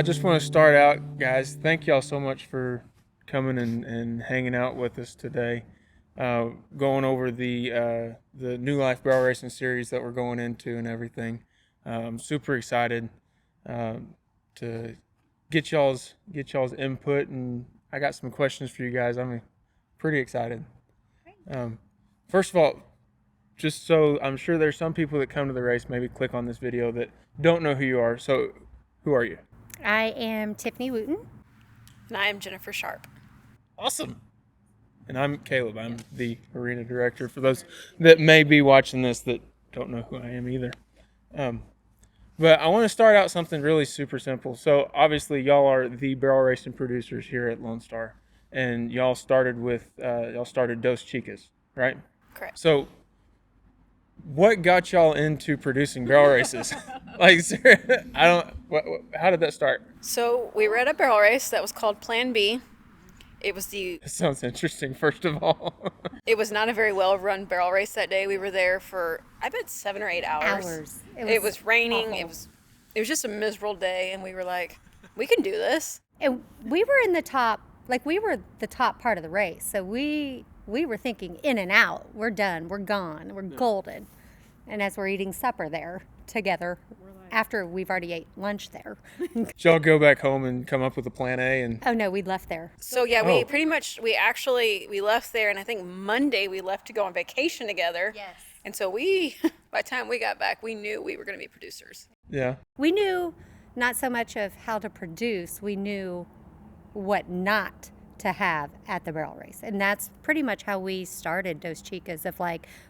I just want to start out, guys. Thank y'all so much for coming and hanging out with us today. Going over the New Life Barrel Racing series that we're going into and everything. I'm super excited to get y'all's input, and I got some questions for you guys. I'm pretty excited. First of all, just so I'm sure there's some people that come to the race, maybe click on this video, that don't know who you are. So, who are you? I am Tiffany Wooten. And I am Jennifer Sharp. Awesome. And I'm Caleb. I'm the arena director for those that may be watching this that don't know who I am either. But I want to start out something really super simple. So obviously y'all are the barrel racing producers here at Lone Star, and y'all started Dos Chicas, right? Correct. So what got y'all into producing barrel races? How did that start? So we were at a barrel race that was called Plan B. It was That sounds interesting, first of all. It was not a very well-run barrel race that day. We were there for, I bet, 7 or 8 hours. It was raining. awful. It was just a miserable day, and we were like, we can do this. And we were in the top, we were the top part of the race. So we were thinking in and out. We're done. We're gone. We're golden. And as we're eating supper there together, after we've already ate lunch there. Did y'all go back home and come up with a plan A? And Oh, no, we left there. So yeah, we left there, and I think Monday we left to go on vacation together. Yes. And so by the time we got back, we knew we were going to be producers. yeah. We knew not so much of how to produce, we knew what not to have at the barrel race. And that's pretty much how we started Dos Chicas, of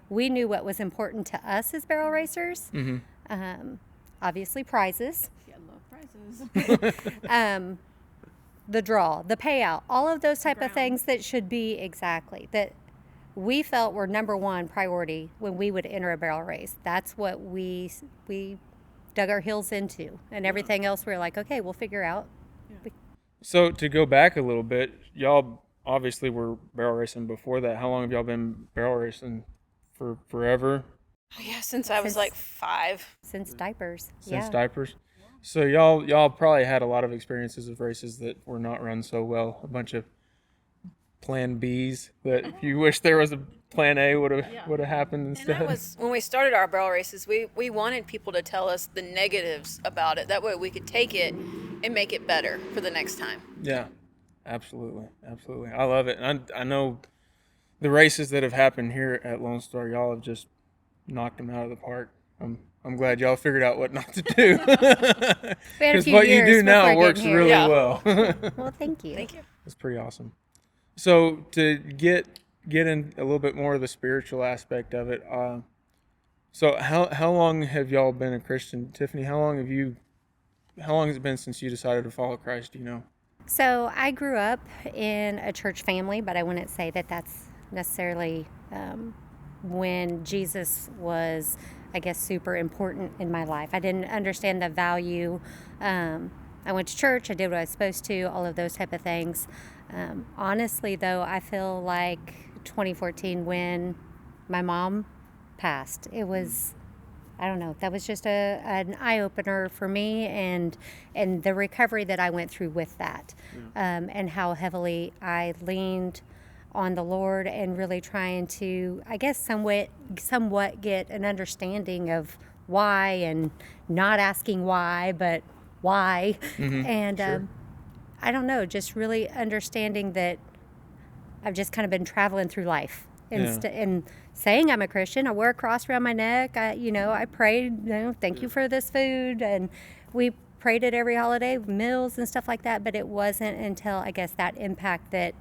we knew what was important to us as barrel racers. Mm-hmm. Obviously prizes. Yeah, I love prizes. The draw, the payout, all of those type of things that should be that we felt were number one priority when we would enter a barrel race. That's what we dug our heels into, and everything else we were like, okay, we'll figure out. So to go back a little bit, y'all obviously were barrel racing before that. How long have y'all been barrel racing? For forever? Yeah, since I was like 5. Since diapers. Since diapers? So y'all probably had a lot of experiences of races that were not run so well. A bunch of plan Bs that you wish there was a plan A would have happened And instead. that was when we started our barrel races. We wanted people to tell us the negatives about it. That way we could take it and make it better for the next time. Yeah, absolutely. I love it. And I know the races that have happened here at Lone Star, y'all have just knocked them out of the park. I'm glad y'all figured out what not to do. Because what you do now works really well. Well, thank you. Thank you. It's pretty awesome. So to get in a little bit more of the spiritual aspect of it, so how long have y'all been a Christian? Tiffany, how long has it been since you decided to follow Christ, do you know? So I grew up in a church family, but I wouldn't say that that's necessarily when Jesus was, I guess, super important in my life. I didn't understand the value. I went to church. I did what I was supposed to, all of those type of things. Honestly, though, I feel like 2014, when my mom passed, it was, I don't know, that was just an eye-opener for me, and the recovery that I went through with that, and how heavily I leaned on the Lord, and really trying to, I guess, somewhat get an understanding of why, and not asking why, but why. Mm-hmm. And Sure. I don't know, just really understanding that I've just kind of been traveling through life. And saying I'm a Christian, I wear a cross around my neck. I prayed, thank you for this food. And we prayed at every holiday, meals and stuff like that. But it wasn't until, I guess, that impact that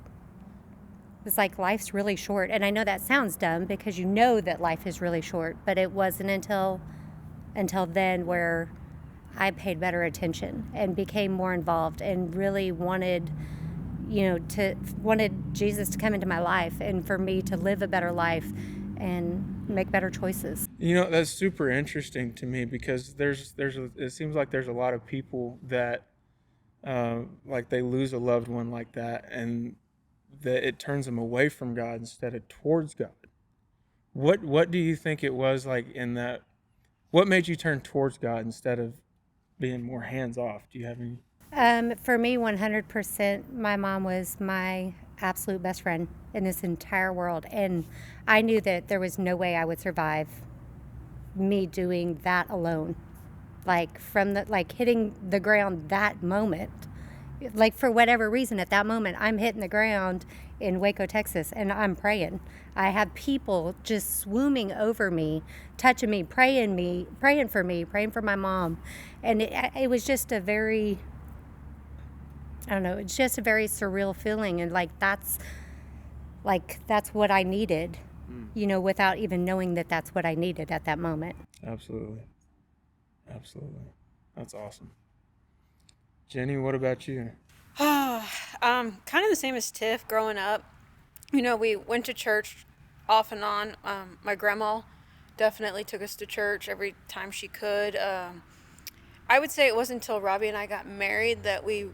was like, life's really short. And I know that sounds dumb, because you know that life is really short. But it wasn't until then where I paid better attention and became more involved, and really wanted Jesus to come into my life, and for me to live a better life and make better choices. That's super interesting to me, because it seems like there's a lot of people that they lose a loved one like that, and that it turns them away from God instead of towards God. What do you think it was like in that? What made you turn towards God instead of being more hands off? Do you have any? For me, 100%, my mom was my absolute best friend in this entire world. And I knew that there was no way I would survive me doing that alone. Like hitting the ground that moment. Like for whatever reason, at that moment, I'm hitting the ground in Waco, Texas, and I'm praying. I have people just swooming over me, touching me, praying for me, praying for my mom. And it was just a very, I don't know, it's just a very surreal feeling. And that's what I needed, without even knowing that that's what I needed at that moment. Absolutely. That's awesome. Jenny, what about you? Kind of the same as Tiff growing up. We went to church off and on. My grandma definitely took us to church every time she could. I would say it wasn't until Robbie and I got married that we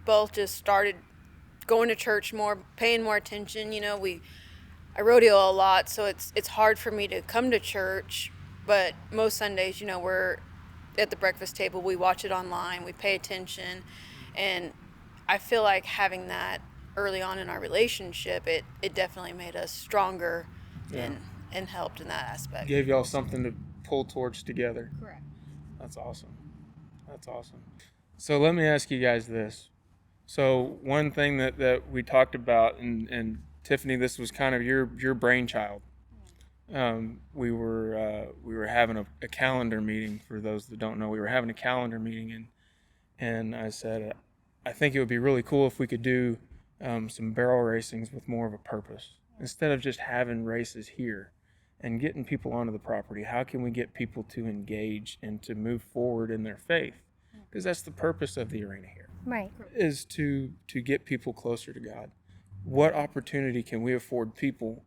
both just started going to church more, paying more attention. I rodeo a lot, so it's hard for me to come to church. But most Sundays, we're at the breakfast table. We watch it online. We pay attention, and I feel like having that early on in our relationship, it definitely made us stronger and helped in that aspect. Gave y'all something to pull towards together. Correct. That's awesome. So let me ask you guys this. So one thing that we talked about, and Tiffany, this was kind of your brainchild. We were having a calendar meeting. For those that don't know, we were having a calendar meeting, and I said, I think it would be really cool if we could do some barrel racings with more of a purpose. Instead of just having races here and getting people onto the property, how can we get people to engage and to move forward in their faith? Because that's the purpose of the arena here. Right. Is to get people closer to God. What opportunity can we afford people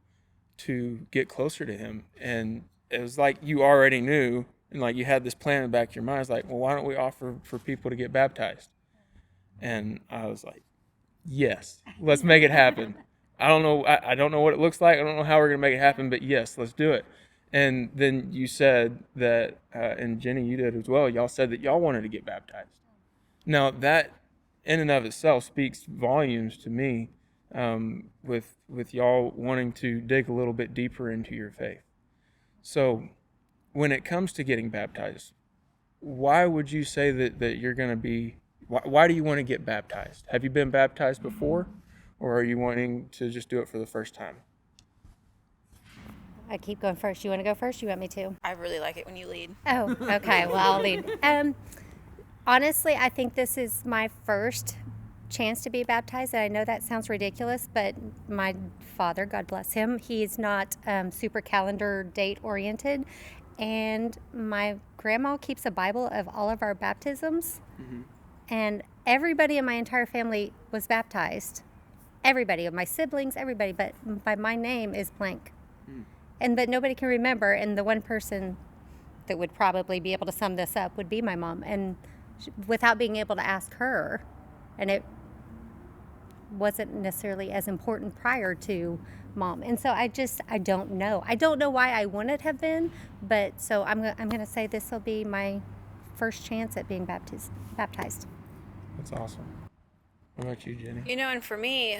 to get closer to Him? And it was like you already knew, and like you had this plan in the back of your mind. It's like, well, why don't we offer for people to get baptized? And I was like, yes, let's make it happen. I don't know what it looks like. I don't know how we're gonna make it happen, but yes, let's do it. And then you said that, and Jenny, you did as well. Y'all said that y'all wanted to get baptized. Now that, in and of itself, speaks volumes to me, with y'all wanting to dig a little bit deeper into your faith. So, when it comes to getting baptized, why would you say that you're going to be? Why do you want to get baptized? Have you been baptized before, or are you wanting to just do it for the first time? I keep going first. You want to go first? You want me to? I really like it when you lead. Oh, okay. Well, I'll lead. Honestly, I think this is my first chance to be baptized. And I know that sounds ridiculous, but my father, God bless him, he's not super calendar date oriented. And my grandma keeps a Bible of all of our baptisms. Mm-hmm. And everybody in my entire family was baptized. Everybody, of my siblings, everybody, but by my name is blank. But nobody can remember, and the one person that would probably be able to sum this up would be my mom. And without being able to ask her, and it wasn't necessarily as important prior to mom. And so I don't know. I don't know why I wouldn't have been, but so I'm going to say this will be my first chance at being baptized. That's awesome. What about you, Jenny? And for me,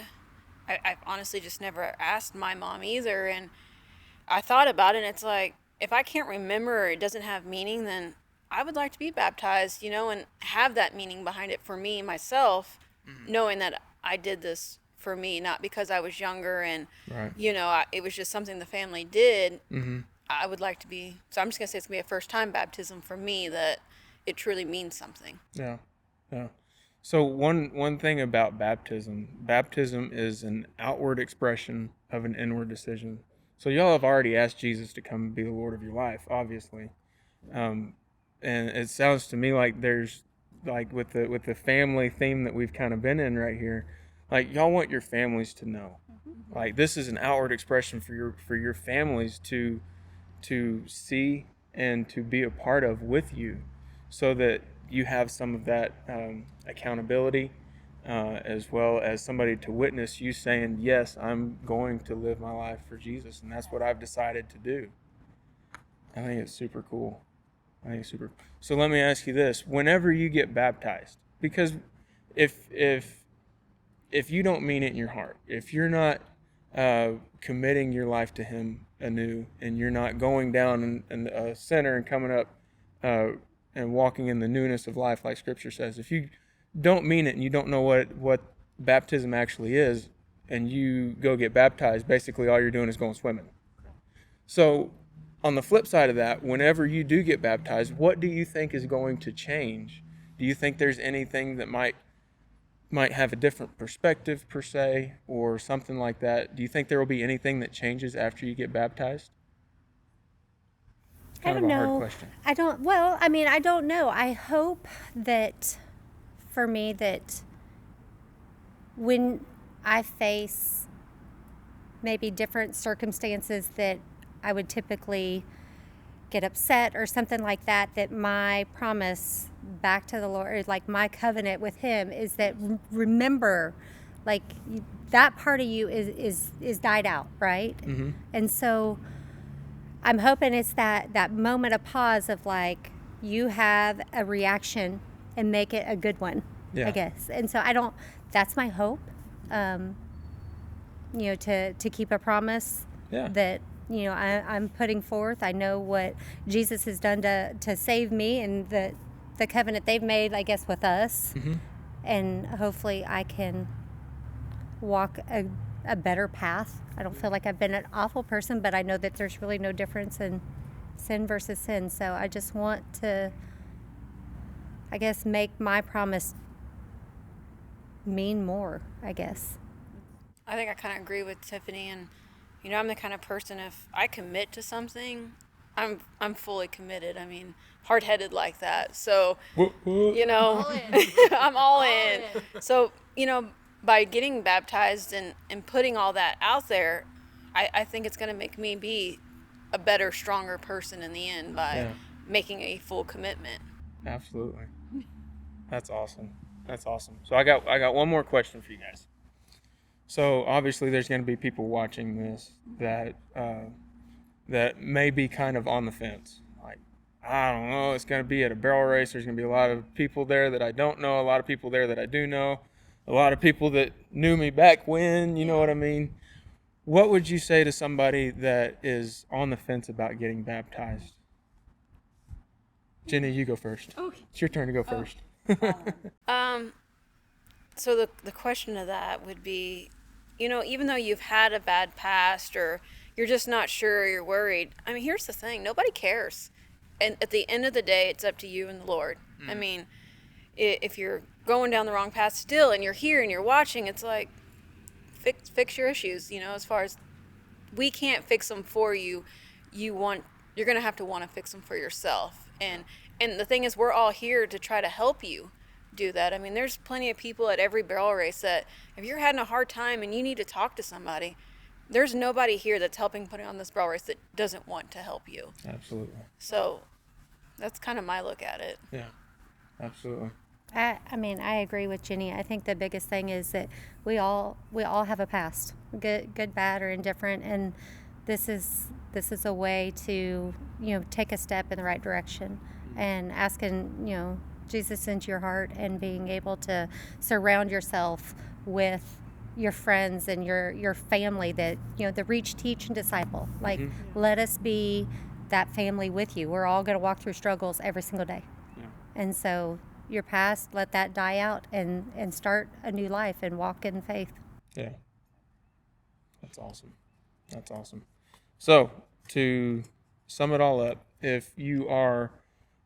I've honestly just never asked my mom either, and I thought about it, and it's like, if I can't remember or it doesn't have meaning, then I would like to be baptized, and have that meaning behind it for me, myself, knowing that I did this for me, not because I was younger and, right. It was just something the family did. Mm-hmm. I would like to be, so I'm just going to say it's going to be a first-time baptism for me, that it truly means something. Yeah. So one thing about baptism is an outward expression of an inward decision. So y'all have already asked Jesus to come and be the Lord of your life, obviously. And it sounds to me like there's, like with the family theme that we've kind of been in right here, like y'all want your families to know. Mm-hmm. Like this is an outward expression for your families to see and to be a part of with you, so that you have some of that accountability, as well as somebody to witness you saying, yes, I'm going to live my life for Jesus, and that's what I've decided to do. I think it's super cool. So let me ask you this. Whenever you get baptized, because if you don't mean it in your heart, if you're not committing your life to Him anew, and you're not going down in a sinner and coming up and walking in the newness of life, like Scripture says, if you don't mean it and you don't know what baptism actually is, and you go get baptized, basically all you're doing is going swimming. So on the flip side of that, whenever you do get baptized, what do you think is going to change? Do you think there's anything that might have a different perspective per se, or something like that? Do you think there will be anything that changes after you get baptized? I don't a know. hard question. I don't know. I hope that for me that when I face maybe different circumstances that I would typically get upset or something like that, that my promise back to the Lord, like my covenant with Him, is that remember, like that part of you is died out, right? Mm-hmm. And so I'm hoping it's that moment of pause of like you have a reaction and make it a good one, Yeah. I guess. And so that's my hope, to keep a promise Yeah. that, I'm putting forth. I know what Jesus has done to save me, and the covenant they've made, I guess, with us. Mm-hmm. And hopefully I can walk a better path. I don't feel like I've been an awful person, but I know that there's really no difference in sin versus sin. So I just want to, I guess, make my promise mean more, I guess. I think I kind of agree with Tiffany, and I'm the kind of person, if I commit to something, I'm fully committed. I mean, hard-headed like that. So, I'm all in. So, by getting baptized and putting all that out there, I think it's going to make me be a better, stronger person in the end by making a full commitment. Absolutely. That's awesome. So I got one more question for you guys. So obviously there's going to be people watching this that may be kind of on the fence. Like, I don't know, it's going to be at a barrel race. There's going to be a lot of people there that I don't know, a lot of people there that I do know, a lot of people that knew me back when, you know what I mean? What would you say to somebody that is on the fence about getting baptized? Jenny, you go first. Okay. It's your turn to go first. So the question of that would be, even though you've had a bad past or you're just not sure, you're worried. I mean, here's the thing. Nobody cares. And at the end of the day, it's up to you and the Lord. I mean, if you're going down the wrong path still and you're here and you're watching, it's like, fix your issues, as far as we can't fix them for you. You're going to have to want to fix them for yourself. And the thing is, we're all here to try to help you do that. I mean, there's plenty of people at every barrel race that if you're having a hard time and you need to talk to somebody, there's nobody here that's helping put on this barrel race that doesn't want to help you. Absolutely. So that's kind of my look at it. Yeah, absolutely. I mean, I agree with Jenny. I think the biggest thing is that we all have a past, good, bad, or indifferent, and this is a way to take a step in the right direction, and asking Jesus into your heart, and being able to surround yourself with your friends and your family that the reach, teach, and disciple. Like, let us be that family with you. We're all going to walk through struggles every single day, and so your past, let that die out and start a new life and walk in faith. Yeah. That's awesome. So, to sum it all up, if you are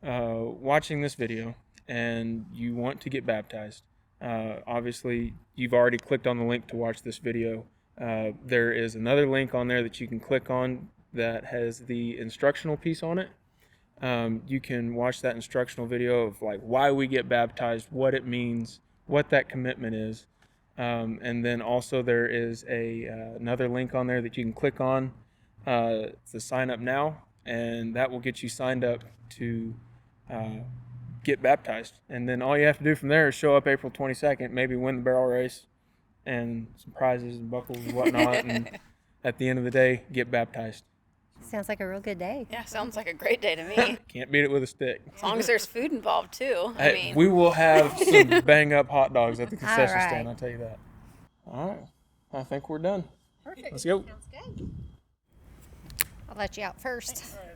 watching this video and you want to get baptized, obviously you've already clicked on the link to watch this video. There is another link on there that you can click on that has the instructional piece on it. You can watch that instructional video of like why we get baptized, what it means, what that commitment is. And then also there is another link on there that you can click on to sign up now, and that will get you signed up to get baptized. And then all you have to do from there is show up April 22nd, maybe win the barrel race and some prizes and buckles and whatnot, and at the end of the day, get baptized. Sounds like a real good day. Yeah, sounds like a great day to me. Can't beat it with a stick. As long as there's food involved too. I Hey, mean, we will have some bang up hot dogs at the concession right. stand. I'll tell you that. All right, I think we're done. Perfect. Let's go. Sounds good. I'll let you out first. All right.